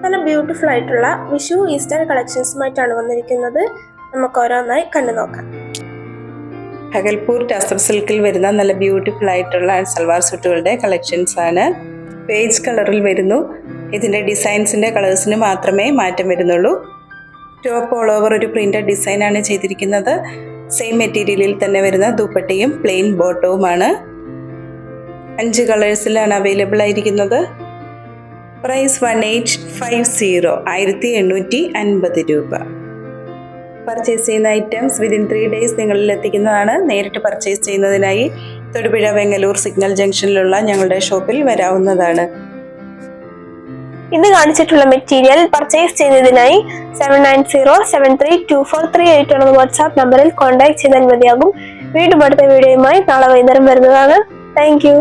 നല്ല ബ്യൂട്ടിഫുൾ ആയിട്ടുള്ള വിഷു ഈസ്റ്റർ കളക്ഷൻസുമായിട്ടാണ് വന്നിരിക്കുന്നത്. നമുക്ക് ഓരോന്നായി കണ്ടു നോക്കാം. ഭഗൽപൂർ ടസർ സിൽക്കിൽ വരുന്ന നല്ല ബ്യൂട്ടിഫുൾ ആയിട്ടുള്ള സൽവാർ സ്യൂട്ടുകളുടെ കളക്ഷൻസ് ആണ്. പേജ് കളറിൽ വരുന്നു. ഇതിൻ്റെ ഡിസൈൻസിൻ്റെ കളേഴ്സിന് മാത്രമേ മാറ്റം വരുന്നുള്ളൂ. ടോപ്പ് ഓൾ ഓവർ ഒരു പ്രിന്റഡ് ഡിസൈനാണ് ചെയ്തിരിക്കുന്നത്. സെയിം മെറ്റീരിയലിൽ തന്നെ വരുന്ന ദുപ്പട്ടയും പ്ലെയിൻ ബോട്ടവുമാണ്. 5 കളേഴ്സിലാണ് അവൈലബിൾ ആയിരിക്കുന്നത്. പ്രൈസ് 1850, 1850 രൂപ. പർച്ചേസ് ചെയ്യുന്ന ഐറ്റംസ് വിതിൻ 3 days നിങ്ങളിൽ എത്തിക്കുന്നതാണ്. നേരിട്ട് പർച്ചേസ് ചെയ്യുന്നതിനായി തൊടുപുഴ വെങ്ങലൂർ സിഗ്നൽ ജംഗ്ഷനിലുള്ള ഞങ്ങളുടെ ഷോപ്പിൽ വരാവുന്നതാണ്. ഇന്ന് കാണിച്ചിട്ടുള്ള മെറ്റീരിയൽ പർച്ചേസ് ചെയ്യുന്നതിനായി 7907324338 എന്ന വാട്സാപ്പ് നമ്പറിൽ കോൺടാക്ട് ചെയ്താൽ മതിയാകും. വീണ്ടും അടുത്ത വീഡിയോയുമായി നാളെ വൈകുന്നേരം വരുന്നതാണ്. Thank you.